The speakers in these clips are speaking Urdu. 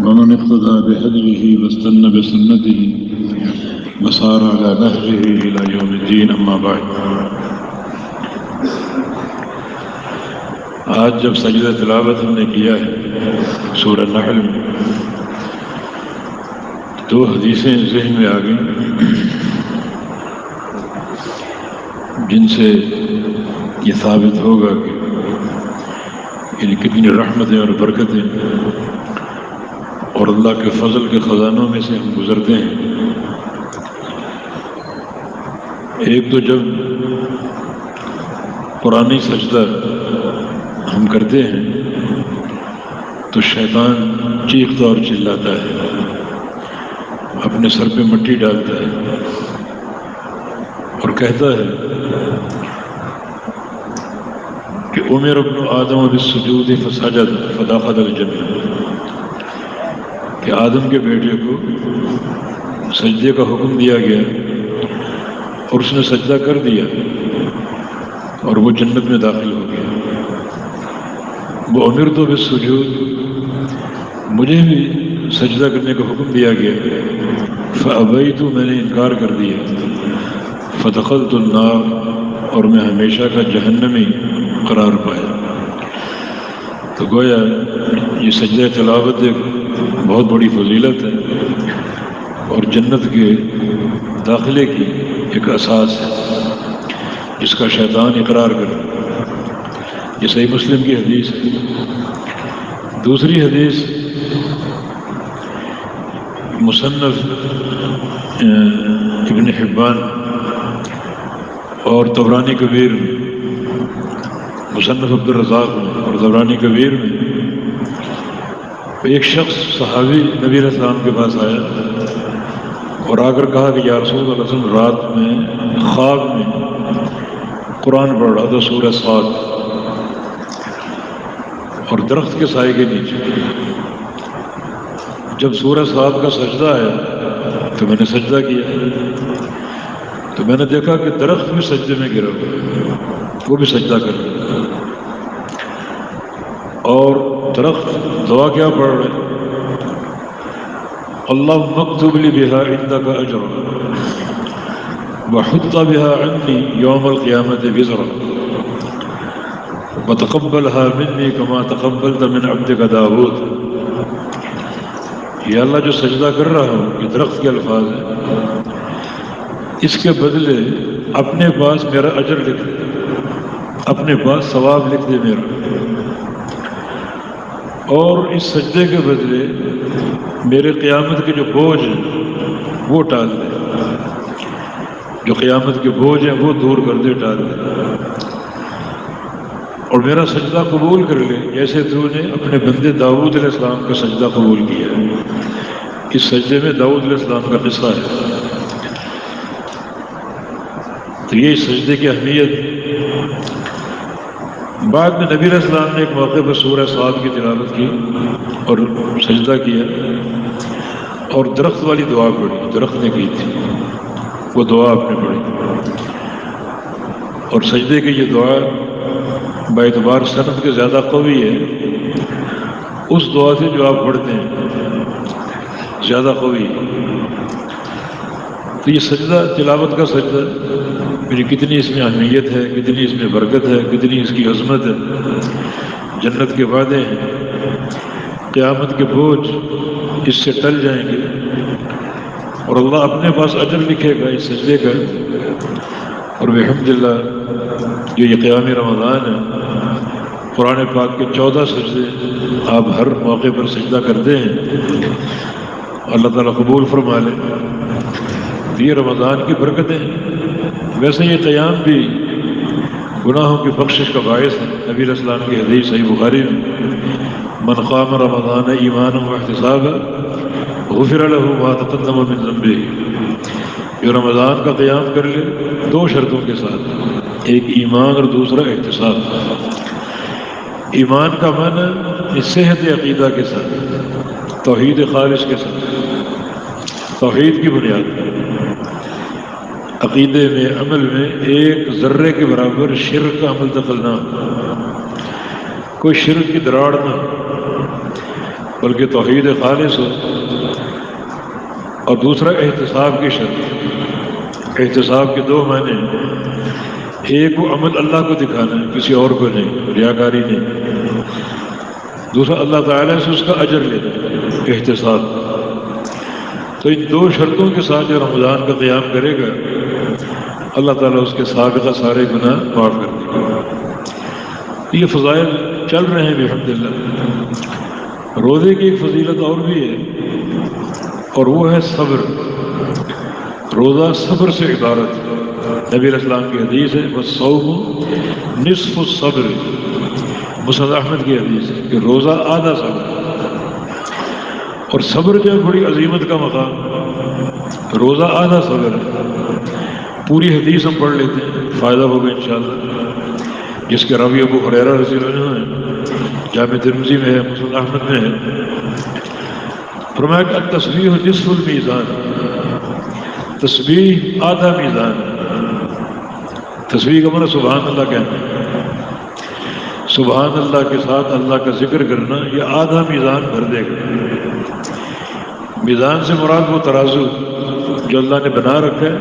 ومن اقتدى بهديه واستنى بسنته وسار على نهجه إلى يوم الدين أما بعد. آج جب سجدہ تلاوت ہم نے کیا ہے سورہ نحل میں، دو حدیثیں ذہن میں آ گئیں جن سے یہ ثابت ہوگا کہ یعنی کتنی رحمتیں اور برکتیں اور اللہ کے فضل کے خزانوں میں سے ہم گزرتے ہیں۔ ایک تو جب قرآنی سجدہ ہم کرتے ہیں تو شیطان چیختا اور چلاتا ہے، اپنے سر پہ مٹی ڈالتا ہے اور کہتا ہے کہ امر ابن آدم بالسجود فسجد فدخل الجنہ، کہ آدم کے بیٹے کو سجدے کا حکم دیا گیا اور اس نے سجدہ کر دیا اور وہ جنت میں داخل ہو گیا۔ وہ امرت بالسجود، مجھے بھی سجدہ کرنے کا حکم دیا گیا، فابیت، میں نے انکار کر دیا، فدخلت النار، اور میں ہمیشہ کا جہنمی قرار پایا۔ تو گویا یہ سجدہ تلاوت ایک بہت بڑی فضیلت ہے اور جنت کے داخلے کی ایک اساس ہے جس کا شیطان اقرار کرے۔ یہ صحیح مسلم کی حدیث ہے۔ دوسری حدیث مصنف ابن حبان اور طبرانی کبیر میں، مصنف عبد الرزاق میں اور طبرانی کبیر میں، ایک شخص صحابی نبی علیہ السلام کے پاس آیا اور آ کر کہا کہ یا رسول اللہ صلی اللہ علیہ وسلم، رات میں خواب میں قرآن پڑھ رہا تھا سورہ صاد اور درخت کے سائے کے نیچے۔ جب سورہ صاد کا سجدہ آیا تو میں نے سجدہ کیا تو میں نے دیکھا کہ درخت بھی سجدے میں گرا ہوا، وہ بھی سجدہ کر رہا، اور درخت دعا کیا پڑھ رہے، اللہم اکتب لی بہا عندک اجرا وحط بہا عنی یوم القیامت وزرا وتقبلها منی کما تقبلت من عبدک داود۔ یا اللہ، جو سجدہ کر رہا ہوں، یہ درخت کے الفاظ ہیں، اس کے بدلے اپنے پاس میرا اجر لکھ دے، اپنے پاس ثواب لکھ دے میرا، اور اس سجدے کے بدلے میرے قیامت کے جو بوجھ ہیں وہ ٹال دے، جو قیامت کے بوجھ ہیں وہ دور کر دے، ٹال دے، اور میرا سجدہ قبول کر لے جیسے تو نے اپنے بندے داؤد علیہ السلام کا سجدہ قبول کیا۔ اس سجدے میں داؤد علیہ السلام کا قصہ ہے۔ تو یہ سجدے کی اہمیت۔ بعد میں نبی علیہ السلام نے ایک موقع پر سورہ صاد کی تلاوت کی اور سجدہ کیا اور درخت والی دعا پڑھی، درخت نے کی تھی وہ دعا آپ نے پڑھی، اور سجدے کی یہ دعا باعتبار سند کے زیادہ قوی ہے اس دعا سے جو آپ پڑھتے ہیں، زیادہ قوی ہے۔ تو یہ سجدہ تلاوت کا سجدہ، میری کتنی اس میں اہمیت ہے، کتنی اس میں برکت ہے، کتنی اس کی عظمت ہے، جنت کے وعدے ہیں، قیامت کے بوجھ اس سے ٹل جائیں گے اور اللہ اپنے پاس اجر لکھے گا اس سجدے کا۔ اور بحمدللہ جو یہ قیام رمضان ہے، قرآن پاک کے 14 سجدے آپ ہر موقع پر سجدہ کرتے ہیں، اللہ تعالیٰ قبول فرما لے، یہ رمضان کی برکتیں ہیں۔ ویسے یہ قیام بھی گناہوں کی بخشش کا باعث ہے۔ نبی علیہ السلام کی حدیث صحیح بخاری میں، من قام رمضان ایمانا واحتسابا غفر له ما تقدم من ذنبه، جو رمضان کا قیام کر لے دو شرطوں کے ساتھ، ایک ایمان اور دوسرا احتساب۔ ایمان کا معنی صحت عقیدہ کے ساتھ، توحید خالص کے ساتھ، توحید کی بنیاد پر، عقیدے میں، عمل میں ایک ذرے کے برابر شرک کا عمل دخل نہ ہو، کوئی شرک کی دراڑ نہ ہو، بلکہ توحید خالص ہو، اور دوسرا احتساب کی شرط۔ احتساب کے دو معنی، ایک وہ عمل اللہ کو دکھانا ہے، کسی اور کو نہیں، ریاکاری نہیں، دوسرا اللہ تعالیٰ سے اس کا اجر لینا، احتساب۔ تو ان دو شرطوں کے ساتھ جو رمضان کا قیام کرے گا، اللہ تعالیٰ اس کے سابقہ سارے گناہ معاف کر دے گا۔ یہ فضائل چل رہے ہیں بحمداللہ۔ روزے کی ایک فضیلت اور بھی ہے، اور وہ ہے صبر۔ روزہ صبر سے عبارت ہے۔ نبی علیہ السلام کی حدیث ہے، وَالصَّوْمُ نِصْفُ الصَّبْرِ، مسند احمد کی حدیث ہے کہ روزہ آدھا صبر ہے۔ اور صبر جو بڑی عظیمت کا مقام، روزہ آدھا صبر ہے۔ پوری حدیث ہم پڑھ لیتے ہیں، فائدہ ہوگا انشاءاللہ، جس کے راوی ابو ہریرہ رضی اللہ عنہ ہے، جامع ترمذی میں ہے، مسند احمد میں ہے۔ فرمایا کہ التسبیح نصف المیزان، تسبیح آدھا میزان۔ تسبیح کا معنی سبحان اللہ کہنا ہے، سبحان اللہ کے ساتھ اللہ کا ذکر کرنا، یہ آدھا میزان بھر دے گا۔ میزان سے مراد وہ ترازو جو اللہ نے بنا رکھا ہے،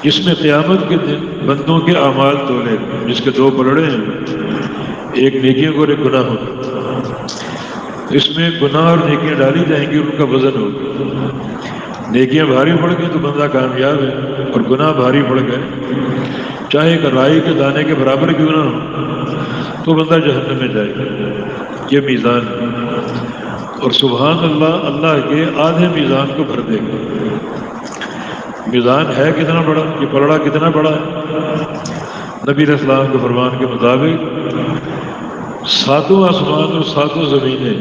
جس میں قیامت کے دن بندوں کے اعمال تولے، جس کے دو پلڑے ہیں، ایک نیکیوں کو اور ایک گناہوں کو۔ اس میں گناہ اور نیکیاں ڈالی جائیں گی، ان کا وزن ہوگا۔ نیکیاں بھاری پڑ گئی تو بندہ کامیاب ہے، اور گناہ بھاری پڑ گئے، چاہے ایک رائی کے دانے کے برابر کیوں نہ ہو، تو بندہ جہنم میں جائے گا۔ یہ میزان ہے، اور سبحان اللہ اللہ کے آدھے میزان کو بھر دے گا۔ میزان ہے کتنا بڑا، یہ پلڑا کتنا بڑا ہے؟ نبی علیہ السلام کے فرمان کے مطابق 7 آسمان اور 7 زمینیں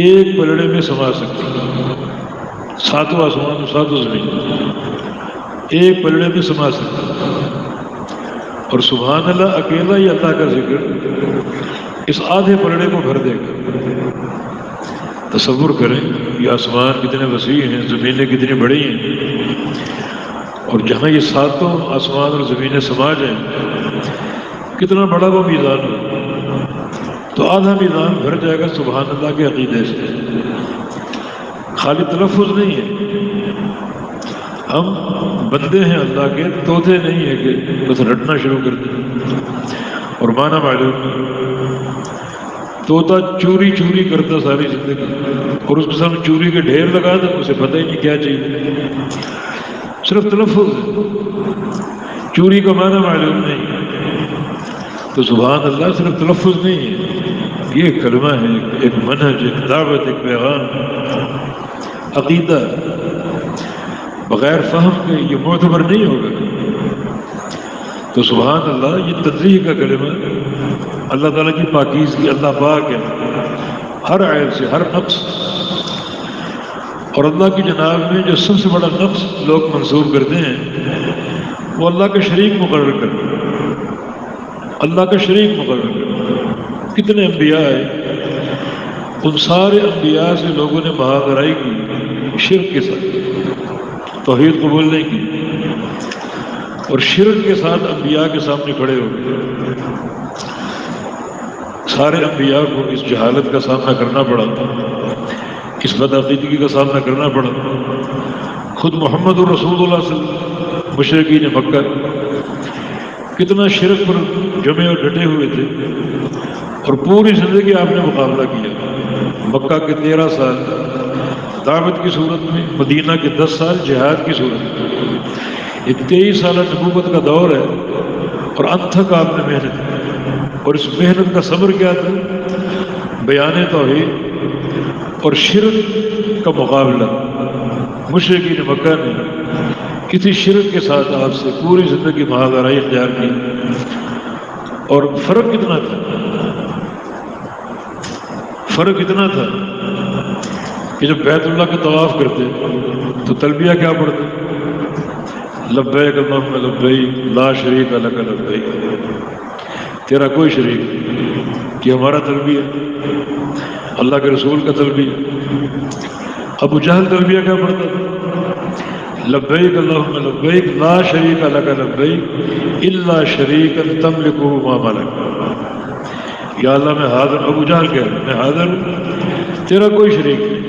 ایک پلڑے میں سما سکتی ہیں۔ 7 آسمان اور 7 زمینیں ایک پلڑے میں سما سکتی ہیں، اور سبحان اللہ اکیلا ہی اللہ کا ذکر اس آدھے پلڑے کو بھر دے گا۔ تصور کریں یہ آسمان کتنے وسیع ہیں، زمینیں کتنی بڑی ہیں، اور جہاں یہ 7 آسمان اور زمینیں سما جائیں، کتنا بڑا وہ میزان ہو۔ تو آدھا میزان بھر جائے گا سبحان اللہ کے عقیدے سے۔ خالی تلفظ نہیں ہے، ہم بندے ہیں اللہ کے، طوطے نہیں ہیں کہ بس رٹنا شروع کر دیں اور معنی معلوم۔ طوطا چوری چوری کرتا ساری زندگی، اور اس کے سامنے چوری کے ڈھیر لگا دیں، اسے پتہ ہی نہیں کیا چاہیے، صرف تلفظ ہے، چوری کا معنی معلوم نہیں۔ تو سبحان اللہ صرف تلفظ نہیں ہے، یہ ایک کلمہ ہے، ایک منہج، ایک دعوت، ایک پیغام، عقیدہ۔ بغیر فہم کے یہ معتبر نہیں ہوگا۔ تو سبحان اللہ یہ تنزیہ کا کلمہ، اللہ تعالیٰ کی پاکیزگی، اللہ پاک ہے ہر عیب سے، ہر نقص۔ اور اللہ کی جناب میں جو سب سے بڑا نقص لوگ منسوب کرتے ہیں، وہ اللہ کا شریک مقرر کرنا، اللہ کا شریک مقرر کرنا۔ کتنے انبیاء آئے، ان سارے انبیاء سے لوگوں نے بہادرائی کی شرک کے ساتھ، توحید قبول نہیں کی، اور شرک کے ساتھ انبیاء کے سامنے کھڑے ہو گئے۔ سارے انبیاء کو اس جہالت کا سامنا کرنا پڑا، اس بدعقیدگی کا سامنا کرنا پڑا۔ خود محمد رسول اللہ صلی اللہ علیہ وسلم مشرکین مکہ کتنا شرک پر جمے اور ڈٹے ہوئے تھے، اور پوری زندگی آپ نے مقابلہ کیا۔ مکہ کے 13 سال دعوت کی صورت میں، مدینہ کے 10 سال جہاد کی صورت میں، یہ 23 سالہ نبوت کا دور ہے، اور انت تک آپ نے محنت کی۔ اور اس محنت کا ثمر کیا تھا؟ بیان توحید اور شرک کا مقابلہ۔ مشرکین مکہ نے کسی شرک کے ساتھ آپ سے پوری زندگی بہادرائی اختیار کی، اور فرق کتنا تھا؟ فرق اتنا تھا کہ جب بیت اللہ کا طواف کرتے تو تلبیہ کیا پڑھتے؟ لبیک اللہم لبیک لا شریک لک لبیک، تیرا کوئی شریک نہیں، کہ ہمارا تلبیہ، اللہ کے رسول کا تلبیہ۔ ابو جہل تلبیہ کیا پڑھتا تھا؟ لبیک اللہم لبیک لا شریک لک لبیک الا شریکا تملکہ ما ملک۔ یا اللہ میں حاضر، ابو جہل کہہ رہا ہے میں حاضر ہوں، تیرا کوئی شریک نہیں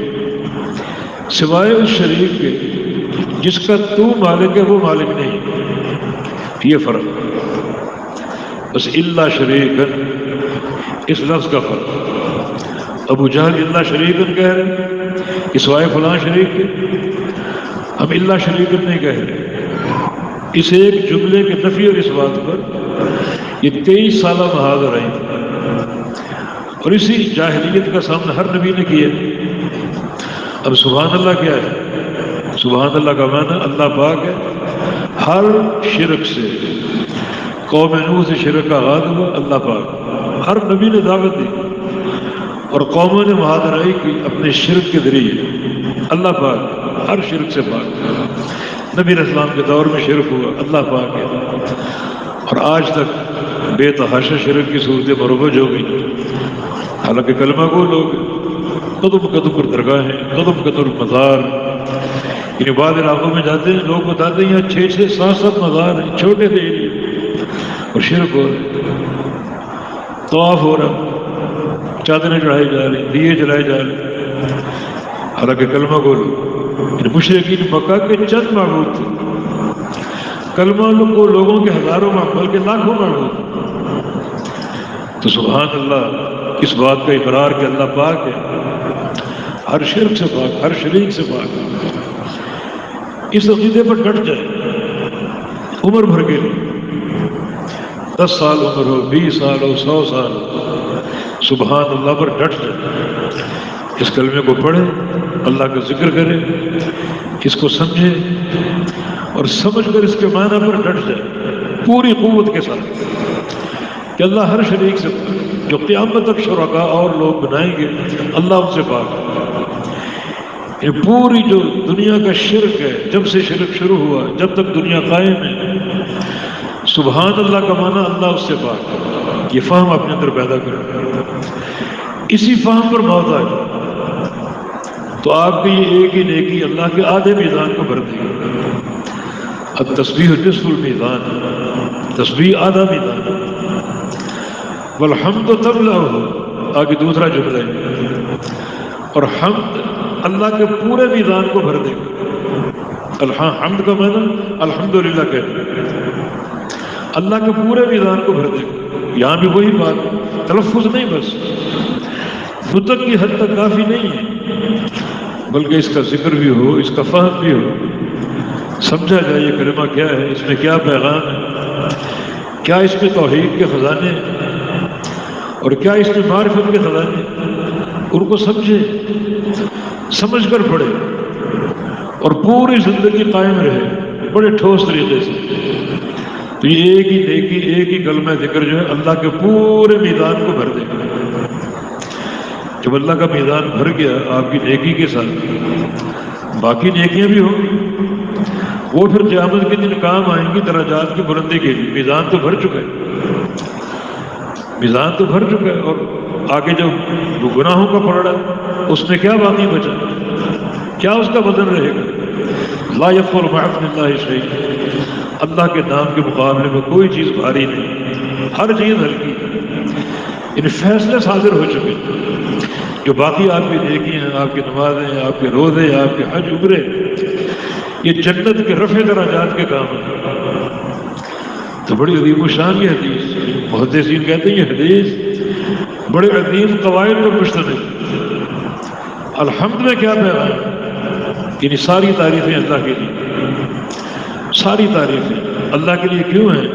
سوائے اس شریک کے جس کا تو مالک ہے وہ مالک نہیں. یہ فرق بس. الا شریکن اس لفظ کا فرق. ابو جہل الا شریکن کہہ رہے کہ سوائے فلاں شریک کے. ہم الا شریکن نہیں کہہ رہے. اس ایک جملے کے نفی اور اس بات پر یہ 23 سالہ محاذ رہے اور اسی جاہلیت کا سامنا ہر نبی نے کیا. اب سبحان اللہ کیا ہے؟ سبحان اللہ کا معنی اللہ پاک ہے ہر شرک سے. قوم نوح سے شرک کا آغاز ہوا، اللہ پاک. ہر نبی نے دعوت دی اور قوموں نے محاذرائی کی اپنے شرک کے ذریعے. اللہ پاک ہر شرک سے پاک. نبی اسلام کے دور میں شرک ہوا، اللہ پاک ہے. اور آج تک بے تحاشا شرک کی صورتیں مروج ہو گئی. حالانکہ کلمہ کو لوگ قدم قدم پر درگاہیں، قدم قدم مزار. یعنی بعض علاقوں میں جاتے ہیں لوگ بتاتے ہیں یہاں 6 7 مزار ہیں، چھوٹے تھے اور شرک ہو رہے، طواف ہو رہا، چادریں چڑھائی جا رہی، دیے جلائے جا رہے. حالانکہ کلمہ کو لوگ مشرکین مکہ کے چند معبود تھے. کلمہ کو لوگوں کے ہزاروں معبود کے لاکھوں معبود. تو سبحان اللہ اس بات کا اقرار کہ اللہ پاک ہے ہر شرک سے پاک، ہر شریک سے پاک. اس عقیدے پر ڈٹ جائے عمر بھر کے لیے. 10 سال عمر ہو، 20 سال ہو، 100 سال ہو، سبحان اللہ پر ڈٹ جائے. اس کلمے کو پڑھے، اللہ کا ذکر کرے، اس کو سمجھے اور سمجھ کر اس کے معنی پر ڈٹ جائے پوری قوت کے ساتھ کہ اللہ ہر شریک سے پاک. جو قیامت تک شرکاء اور لوگ بنائیں گے اللہ ان سے پاک. یہ پوری جو دنیا کا شرک ہے، جب سے شرک شروع ہوا جب تک دنیا قائم ہے، سبحان اللہ کا معنی اللہ اس سے پاک. یہ فہم اپنے اندر پیدا کرے. اسی فہم پر محتاج تو آپ کی یہ ایک ہی نیکی اللہ کے آدھے میزان کو بھر دے گا. اب تسبیح نصف المیزان، تسبیح آدھا میزان. والحمد تملأ، آگے دوسرا جملہ ہے. اور حمد اللہ کے پورے میزان کو بھر دے گا. حمد کا معنی الحمدللہ کہتے اللہ کے پورے میزان کو بھر دے گا. یہاں بھی وہی بات، تلفظ نہیں بس، نطق کی حد تک کافی نہیں ہے، بلکہ اس کا ذکر بھی ہو، اس کا فہم بھی ہو، سمجھا جائے یہ کلمہ کیا ہے، اس میں کیا پیغام ہے، کیا اس میں توحید کے خزانے اور کیا اس میں معرفت کے خزانے. ان کو سمجھے، سمجھ کر پڑھے اور پوری زندگی قائم رہے بڑے ٹھوس طریقے سے. تو یہ ایک ہی نیکی، ایک ہی کلمہ ذکر جو ہے اللہ کے پورے میدان کو بھر دے گا. جب اللہ کا میدان بھر گیا آپ کی نیکی کے ساتھ، باقی نیکیاں بھی ہوں گی، وہ پھر قیامت کے دن کام آئیں گی درجات کی بلندی کے لیے. میدان تو بھر چکا ہے، میزان تو بھر چکا ہے. اور آگے جب وہ گناہوں کا پلڑا اس میں کیا باقی بچا، کیا اس کا وزن رہے گا. لا یغفر مع اللہ شیء، اللہ کے نام کے مقابلے میں کوئی چیز بھاری نہیں، ہر چیز ہلکی. ان فیصلے صادر ہو چکے. جو باقی آپ کی نیکی ہیں، آپ کی نمازیں، آپ کے روزے، آپ کے حج عمرے، یہ جنت کے رفع درجات کے کام ہیں. تو بڑی عظیم الشان یہ حدیث، محدثین کہتے ہیں یہ حدیث بڑے عظیم قواعد پر مشتمل. الحمد میں کیا پیغام؟ یعنی ساری تعریفیں اللہ کے لیے، ساری تعریفیں اللہ کے لیے. کیوں ہیں؟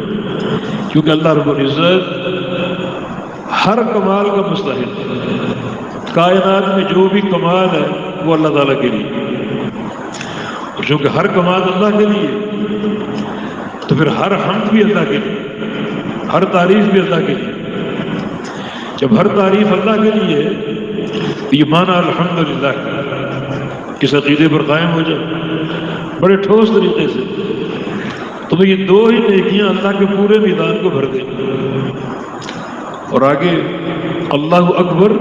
کیونکہ اللہ رب العزت ہر کمال کا مستحق ہے. کائنات میں جو بھی کمال ہے وہ اللہ تعالیٰ کے لیے. اور چونکہ ہر کمال اللہ کے لیے تو پھر ہر حمد بھی اللہ کے لیے، ہر تعریف بھی اللہ کے لیے. جب ہر تعریف اللہ کے لیے تو یہ معنی الحمدللہ کس عقیدے پر قائم ہو جائے بڑے ٹھوس طریقے سے. تو یہ دو ہی نیکیاں اللہ کے پورے میدان کو بھر دیں. اور آگے اللہ اکبر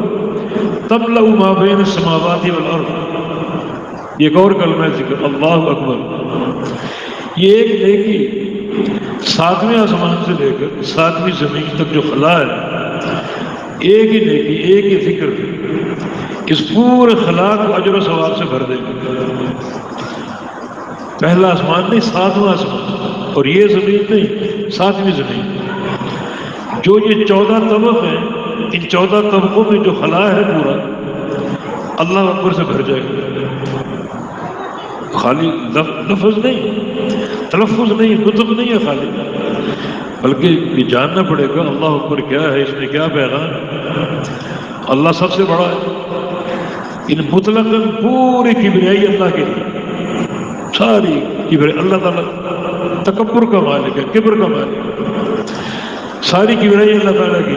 تملأ ما بین السماوات والارض، ایک اور کلمہ ذکر اللہ اکبر. یہ ایک نیکی 7ویں آسمان سے لے کر 7ویں زمین تک جو خلا ہے، ایک ہی نیکی، ایک ہی فکر، اس پورے خلا کو اجر و ثواب سے بھر دے گا. پہلا آسمان نہیں، ساتواں آسمان، اور یہ زمین نہیں، ساتویں زمین. جو یہ 14 طبق ہیں، ان 14 طبقوں میں جو خلا ہے پورا اللہ اکبر سے بھر جائے گا. خالی لفظ نہیں، تلفظ نہیں، نطق نہیں ہے خالی، بلکہ یہ جاننا پڑے گا اللہ اکبر کیا ہے، اس میں کیا پیغام ہے. اللہ سب سے بڑا ہے. ان مطلق پوری کبریائی اللہ کے لیے، ساری کبریائی اللہ تعالیٰ تکبر کا مالک ہے، کبر کا مالک ہے. ساری کبریائی اللہ تعالیٰ کی،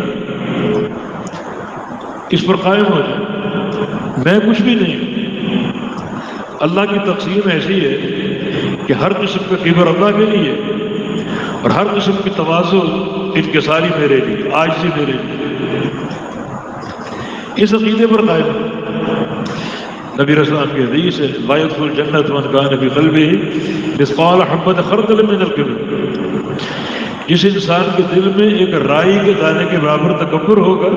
اس پر قائم ہو جائے. میں کچھ بھی نہیں ہوں. اللہ کی تقسیم ایسی ہے کہ ہر قسم کا کبر اللہ کے لیے اور ہر قسم کی تواضع انکساری میرے لیے، عاجزی میرے لیے. اس عقیدے پر قائم ہے. نبی رسول اللہ کی حدیث ہے لا يدخل الجنۃ من كان في قلبه مثقال حبۃ خردل من الكبر. جس انسان کے دل میں ایک رائی کے دانے کے برابر تکبر ہوگا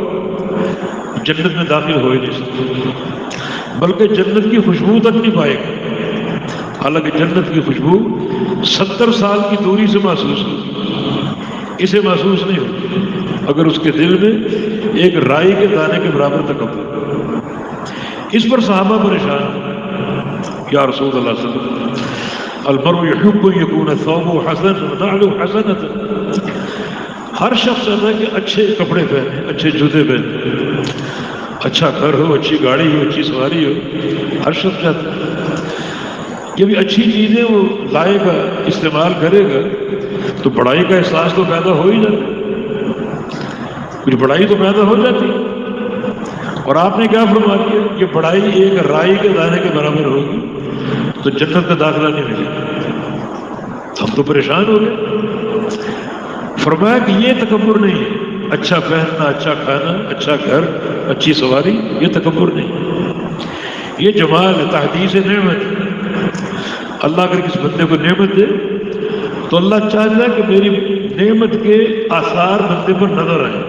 جنت میں داخل ہو ہی نہیں سکتا، بلکہ جنت کی خوشبو تک نہیں پائے گا. حالانکہ جنت کی خوشبو 70 سال کی دوری سے محسوس ہوگی، اسے محسوس نہیں ہوگی اگر اس کے دل میں ایک رائی کے دانے کے برابر تکبر. اس پر صحابہ پریشان، یا رسول اللہ صلی اللہ علیہ وسلم المرء يحب ان يكون ثوبه حسنا ونعله حسنة. ہر شخص چاہتا ہے کہ اچھے کپڑے پہنے، اچھے جوتے پہنے، اچھا گھر ہو، اچھی گاڑی ہو، اچھی سواری ہو. ہر شخص چاہتا ہے کہ بھی اچھی چیزیں وہ لائے گا، استعمال کرے گا تو بڑائی کا احساس تو پیدا ہو ہی جاتا، کچھ بڑائی تو پیدا ہو جاتی. اور آپ نے کیا فرما دیا کہ بڑائی ایک رائی کے دانے کے برابر ہوگی تو جنت کا داخلہ نہیں ملے گا. ہم تو پریشان ہو گئے. فرمایا کہ یہ تکبر نہیں ہے، اچھا پہننا، اچھا کھانا، اچھا گھر، اچھی سواری، یہ تکبر نہیں، یہ جمال ہے، تحدیث نعمت. اللہ اگر کسی بندے کو نعمت دے تو اللہ چاہتا ہے کہ میری نعمت کے آثار بندے پر نظر آئے.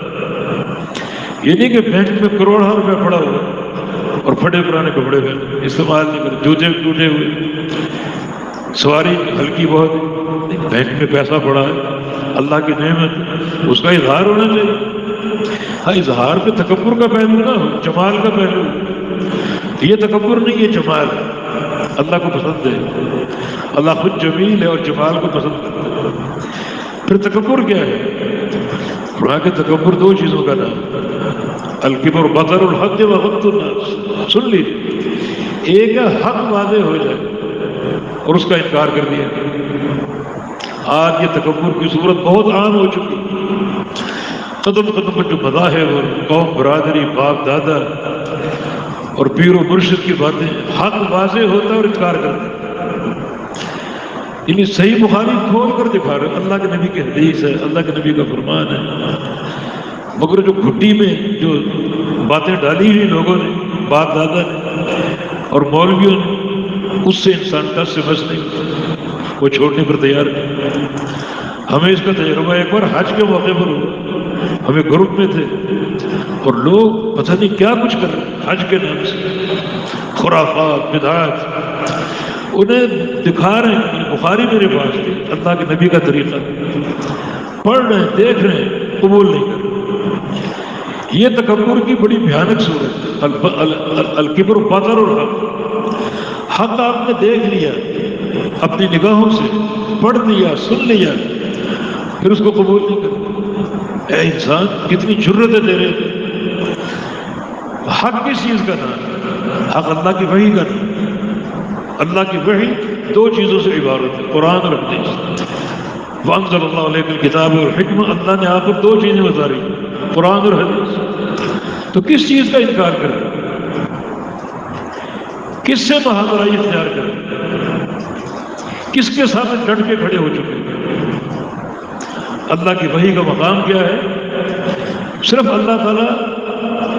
یہ نہیں کہ بینک میں کروڑوں روپے پڑا ہوا اور پھٹے پرانے کپڑے پہنے، استعمال نہیں کرے، جوتے ٹوٹے ہوئے، سواری ہلکی بہت. بینک میں پیسہ پڑا ہے، اللہ کی نعمت، اس کا اظہار ہونا چاہیے. ہاں اظہار پہ تکبر کا پہلو نہ ہو، جمال کا پہلو. یہ تکبر نہیں، یہ جمال ہے. اللہ کو پسند ہے، اللہ خود جمیل ہے اور جمال کو پسند کرتا ہے. پھر تکبر کیا ہے؟ وہاں کے تکبر 2 چیزوں کا نام، الکبر بطر الحق و غمط الناس. سن لیجیے، ایک ہے حق واضح ہو جائے اور اس کا انکار کر دیا. آج یہ تکبر کی صورت بہت عام ہو چکی، قدم قدم پر جو مذاہب اور قوم برادری، باپ دادا اور پیر و مرشد کی باتیں، حق واضح ہوتا ہے اور انکار کرتا ہے. یعنی صحیح بخاری کھول کر دکھا رہے، اللہ کے نبی کی حدیث ہے، اللہ کے نبی کا فرمان ہے، مگر جو گھٹی میں جو باتیں ڈالی ہوئی لوگوں نے، باپ دادا نے اور مولویوں نے، اس سے انسان ٹس سے بس نہیں، وہ چھوڑنے پر تیار نہیں. ہمیں اس کا تجربہ ایک بار حج کے موقع پر ہوا. ہمیں گروپ میں تھے اور لوگ پتہ نہیں کیا کچھ کر رہے حج کے نام سے، خرافات، بدعات. انہیں دکھا رہے ہیں، بخاری میرے پاس تھی، اللہ کے نبی کا طریقہ، پڑھ رہے ہیں، دیکھ رہے ہیں، قبول نہیں کر رہے. یہ تکبر کی بڑی بھیانک صورت ہے. الکبر بطر الحق. حق آپ نے دیکھ لیا اپنی نگاہوں سے، پڑھ لیا، سن لیا، پھر اس کو قبول نہیں کر. اے انسان کتنی جرت ہے تیرے. حق کس چیز کا نام؟ حق اللہ کی وحی کا نام. اللہ کی وحی 2 چیزوں سے عبارت ہے، قرآن اور حدیث. وانزل اللہ علیہ الکتاب والحکمہ. اللہ نے آپ کو 2 چیزیں بتا رہی، قرآن اور حدیث. تو کس چیز کا انکار کریں؟ کس سے بہادرائی اختیار کریں؟ کس کے ساتھ ڈٹ کے کھڑے ہو چکے؟ اللہ کی وحی کا مقام کیا ہے؟ صرف اللہ تعالیٰ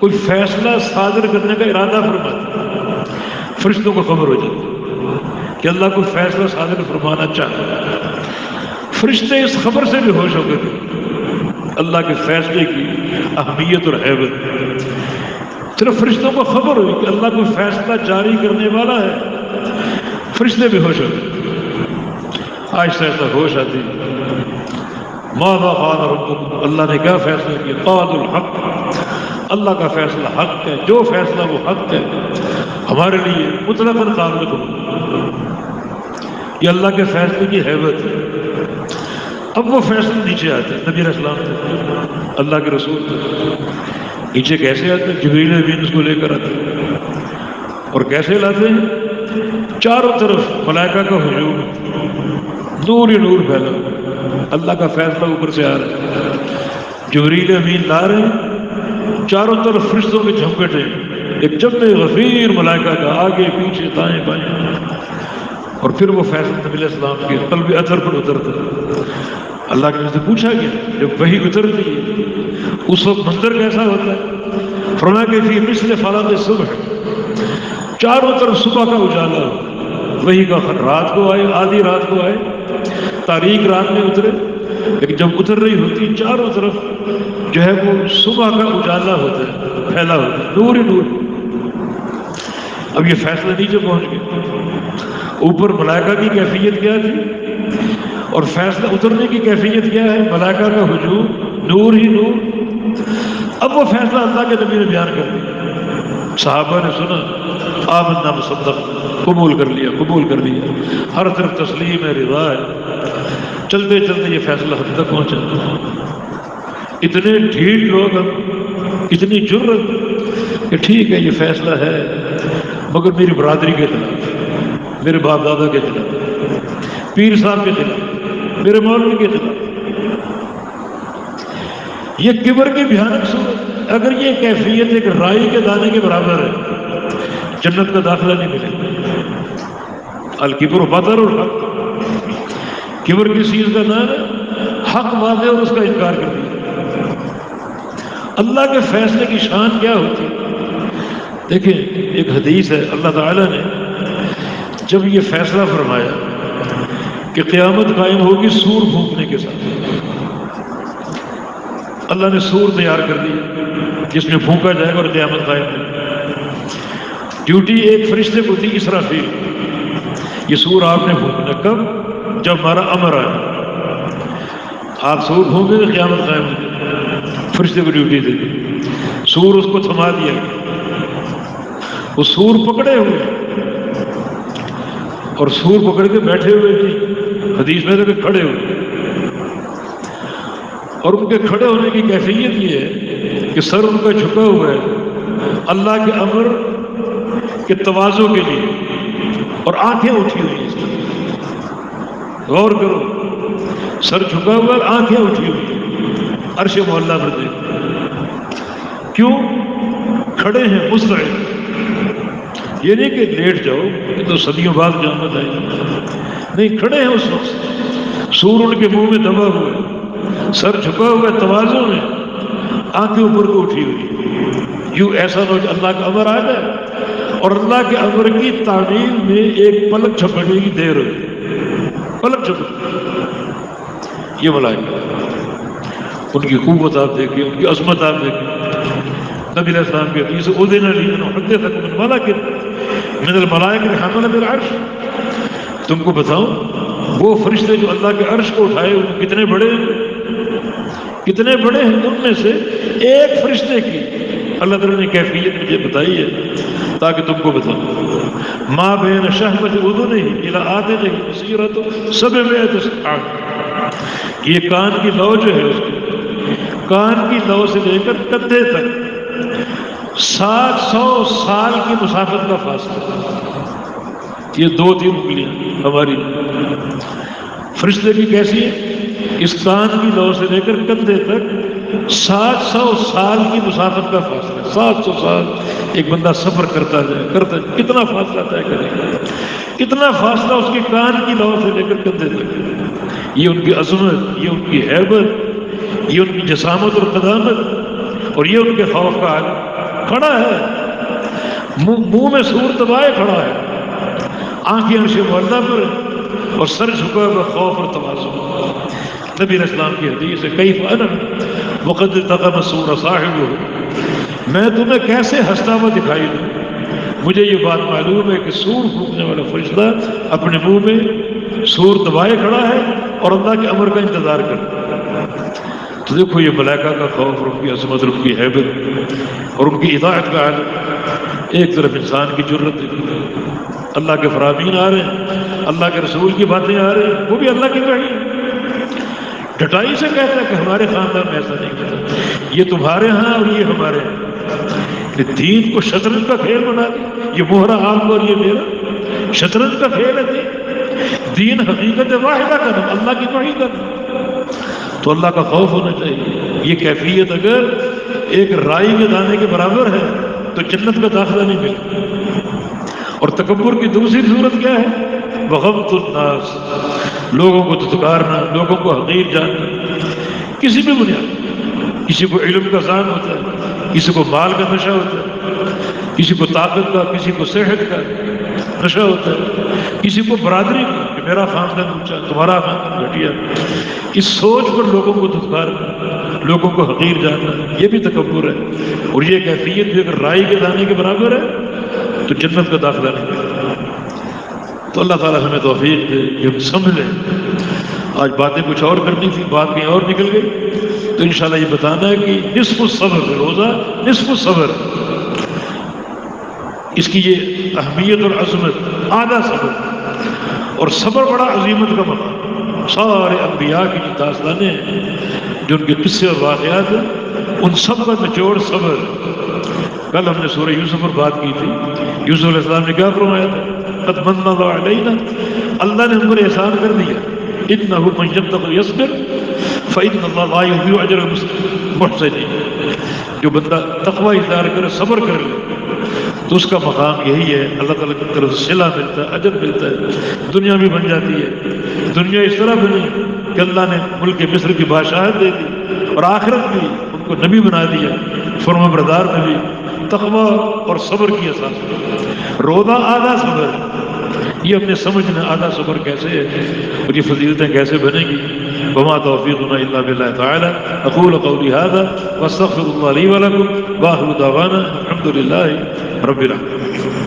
کوئی فیصلہ صادر کرنے کا ارادہ فرماتا ہے، فرشتوں کو خبر ہو جاتی کہ اللہ کو فیصلہ صادر فرمانا چاہتا ہے. فرشتے اس خبر سے بھی ہوش ہو گئے اللہ کے فیصلے کی اہمیت اور حیبت. صرف فرشتوں کو خبر ہوئی کہ اللہ کوئی فیصلہ جاری کرنے والا ہے، فرشتے بھی ہوش ہوتے، آہستہ آہستہ ہوش آتی، ماذا قال ربکم، اللہ نے کیا فیصلہ کیا، قالوا الحق، اللہ کا فیصلہ حق ہے، جو فیصلہ وہ حق ہے ہمارے لیے مطلقاً قابل قبول، یہ اللہ کے فیصلے کی حیبت ہے۔ اب وہ فیصلے نیچے آتے ہیں نبی علیہ السلام تھے، اللہ کے رسول تھے، نیچے کیسے آتے ہیں؟ جبریل امین اس کو لے کر آتے ہیں، اور کیسے لاتے ہیں؟ چاروں طرف ملائکہ کا ہجوم، نور ہی نور پھیلا، اللہ کا فیصلہ اوپر سے آ رہا ہے، جبریل امین لا رہے ہیں، چاروں طرف فرشتوں کے جھمپٹے، ایک جمع غفیر ملائکہ کا، آگے پیچھے دائیں بائیں، اور پھر وہ فیصلہ نبی علیہ السلام کے قلب اطہر پر اترتا ہے۔ اللہ کے سے پوچھا گیا جب وحی اترتی ہے اس وقت منظر کیسا ہوتا ہے؟ فرمایا کہ فی مثل فلاق صبح، چاروں طرف صبح کا اجالا ہو، وحی کا رات کو آئے، آدھی رات کو آئے، تاریک رات میں اترے، لیکن جب اتر رہی ہوتی چاروں طرف جو ہے وہ صبح کا اجالا ہوتا ہے، پھیلا ہوتا ہے، نور ہی نور۔ اب یہ فیصلہ نیچے پہنچ گیا، اوپر ملائکہ کی کیفیت کیا تھی اور فیصلہ اترنے کی کیفیت کیا ہے؟ ملائکہ کا ہجوم، نور ہی نور۔ اب وہ فیصلہ اللہ کے نبی نے بیان کر دیا، صحابہ نے سنا، آمنا مصدق، قبول کر لیا، قبول کر لیا، ہر طرف تسلیم ہے، رضا ہے۔ چلتے چلتے یہ فیصلہ ہم تک پہنچا، اتنے ڈھیٹ لوگ ہم، اتنی جرت کہ ٹھیک ہے یہ فیصلہ ہے مگر میری برادری کے خلاف، میرے باپ دادا کے خلاف، پیر صاحب کے خلاف، میرے مولوی کے خلاف۔ یہ کبر کی بھیانک صورت، اگر یہ کیفیت ایک رائی کے دانے کے برابر ہے جنت کا داخلہ نہیں ملے گا۔ الکبر بطر الحق، کبر کی چیز کا نام ہے حق واضح اور اس کا انکار کر دیا۔ اللہ کے فیصلے کی شان کیا ہوتی ہے؟ دیکھیں ایک حدیث ہے، اللہ تعالیٰ نے جب یہ فیصلہ فرمایا کہ قیامت قائم ہوگی سور پھونکنے کے ساتھ، اللہ نے سور تیار کر دی جس میں پھونکا جائے گا اور قیامت قائم ہوگی۔ ڈیوٹی ایک فرشتے کو تھی، اسرافیل، یہ سور آپ نے پھونکنا، کب؟ جب ہمارا امر آئے، آپ سور پھونکے تو قیامت قائم ہوگی، فرشتے کو ڈیوٹی دے دی۔ سور اس کو تھما دیا، وہ سور پکڑے ہوئے اور سور پکڑ کے بیٹھے ہوئے تھے، حدیث میں کہ کھڑے ہوئے، اور ان کے کھڑے ہونے کی کیفیت یہ ہے کہ سر ان کا جھکا ہوا ہے اللہ کے امر کے تواضع کے لیے، اور آنکھیں اٹھی ہوئی ہیں۔ غور کرو، سر جھکا ہوا ہے، آنکھیں اٹھی ہوئی، عرش معلیٰ پر دیکھ، کیوں؟ کھڑے ہیں مستعد، یہ نہیں کہ لیٹ جاؤ یہ تو صدیوں بعد قیامت آئے گی، نہیں، کھڑے ہیں اس وقت، سور ان کے منہ میں دبا ہوا ہے، سر جھکا ہوا ہے تواضع میں، آنکھیں اوپر کو اٹھی ہوئی، یوں ایسا نہ ہو کہ اللہ کا امر آ جائے اور اللہ کے امر کی تعمیل میں ایک پلک جھپکنے کی دیر ہوئی، پلک جھپک، یہ ملائکہ ان کی قوت آپ دیکھیں، ان کی عظمت آپ دیکھیں۔ نبی علیہ السلام کی حدیث اذن لی ان احدث من ملک من الملائکۃ حمل بالعرش، تم کو بتاؤں وہ فرشتے جو اللہ کے عرش کو اٹھائے وہ کتنے بڑے ہیں، کتنے بڑے ہیں؟ ان میں سے ایک فرشتے کی اللہ تعالیٰ نے کیفیت مجھے بتائی ہے تاکہ تم کو بتاؤں، ما بین شہوۃ اذنہ الی آذنہ مسیرۃ 700 عام، یہ کان کی لو جو ہے اس کی، کان کی لو سے لے کر کندھے تک 700 سال کی مسافت کا فاصلہ، یہ 2-3 انگلیاں ہماری، فرشتے کی کیسی ہے؟ اس کان کی لو سے لے کر کندھے تک 700 سال کی مسافت کا فاصلہ، 700 سال ایک بندہ سفر کرتا جائے، کتنا فاصلہ طے کرے گا، کتنا فاصلہ اس کے کان کی لو سے لے کر کندھے تک۔ یہ ان کی عظمت، یہ ان کی ہیبت، یہ ان کی جسامت اور قدامت، اور یہ ان کے خوف کا حال، کھڑا ہے منہ میں سور دبائے کھڑا ہے، آنکھیں عرش معلیٰ پر اور سر جھکا ہوا خوف اور تواضع۔ نبی علیہ السلام کی حدیث ہے کیف انا وقد التقم السور صاحبہ، میں تمہیں کیسے ہنستا ہوا دکھائی دوں؟ مجھے یہ بات معلوم ہے کہ سور پھونکنے والا فرشتہ اپنے منہ میں سور دبائے کھڑا ہے اور اللہ کے امر کا انتظار کرتا ہے۔ تو دیکھو یہ ملائکہ کا خوف اور ان کی عظمت اور ان کی ہیبت اور ان کی اطاعت کا عالم، ایک طرف انسان کی جرت ہے، اللہ کے فرامین آ رہے ہیں، اللہ کے رسول کی باتیں آ رہی ہیں، وہ بھی اللہ کی وحی ہے۔ ڈٹائی سے کہتا ہے کہ ہمارے خاندان میں ایسا نہیں کرتا، یہ تمہارے ہاں اور یہ ہمارے ہاں۔ کہ دین کو شطرنج کا کھیل بنا دیا، یہ موہرا آپ کو اور یہ میرا، شطرنج کا کھیل ہے دین۔ دین حقیقت واحدہ کا نام، اللہ کی وحی کا نام، تو اللہ کا خوف ہونا چاہیے۔ یہ کیفیت اگر ایک رائی کے دانے کے برابر ہے تو جنت کا داخلہ نہیں ملتا۔ اور تکبر کی دوسری صورت کیا ہے؟ بغض الناس، لوگوں کو دھتکارنا، لوگوں کو حقیر جاننا، کسی بھی بنیاد، کسی کو علم کا ذان ہوتا ہے، کسی کو مال کا نشہ ہوتا ہے، کسی کو طاقت کا، کسی کو صحت کا نشہ ہوتا ہے، کسی کو برادری کا کہ میرا خاندان اونچا، تمہارا خاندان گھٹیا۔ اس سوچ پر لوگوں کو دھتکارنا، لوگوں کو حقیر جاننا، یہ بھی تکبر ہے۔ اور یہ کیفیت بھی اگر رائی کے دانے کے برابر ہے تو جنت کا داخلہ نہیں ملتا۔ تو اللہ تعالیٰ ہمیں توفیق دے کہ ہم سمجھ لیں۔ آج باتیں کچھ اور کرنی تھی، بات کہیں اور نکل گئی، تو انشاءاللہ یہ بتانا ہے کہ نصف الصبر، روزہ نصف الصبر، اس کی یہ اہمیت اور عظمت، آدھا صبر، اور صبر بڑا عظیمت کا مقام۔ سارے انبیاء کی جو داستانیں ہیں، جو ان کے قصے اور واقعات ہیں، ان سب کا نچوڑ صبر۔ کل ہم نے سورہ یوسف پر بات کی تھی، یوسف علیہ السلام نے کیا فرمایا تھا؟ قد من اللہ علینا، اللہ نے ہم پر احسان کر دیا، انہ من یتق یصبر فإن اللہ لا یضیع اجر المحسنین، جو بندہ تقوی اختیار کرے، صبر کر لے، تو اس کا مقام یہی ہے، اللہ تعالیٰ کی طرف سے صلہ ملتا ہے، اجر ملتا ہے، دنیا بھی بن جاتی ہے۔ دنیا اس طرح بنی کہ اللہ نے ملک مصر کی بادشاہت دے دی، اور آخرت بھی ان کو نبی بنا دیا، فرما بردار نبی، تقوی اور صبر کی اساس۔ روزہ آدھا صبر، یہ اپنے سمجھنا آدھا صبر کیسے ہے اور یہ فضیلتیں کیسے بنیں گی۔ وما توفیقنا الا باللہ تعالی، اقول قولی ھذا واستغفر اللہ لی ولکم، واخر دعوانا الحمد للہ رب العالمین۔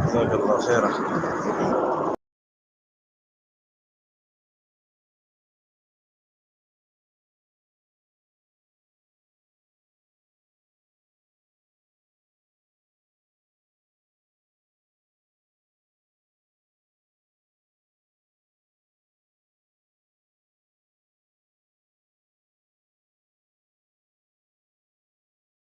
جزاک اللہ خیر۔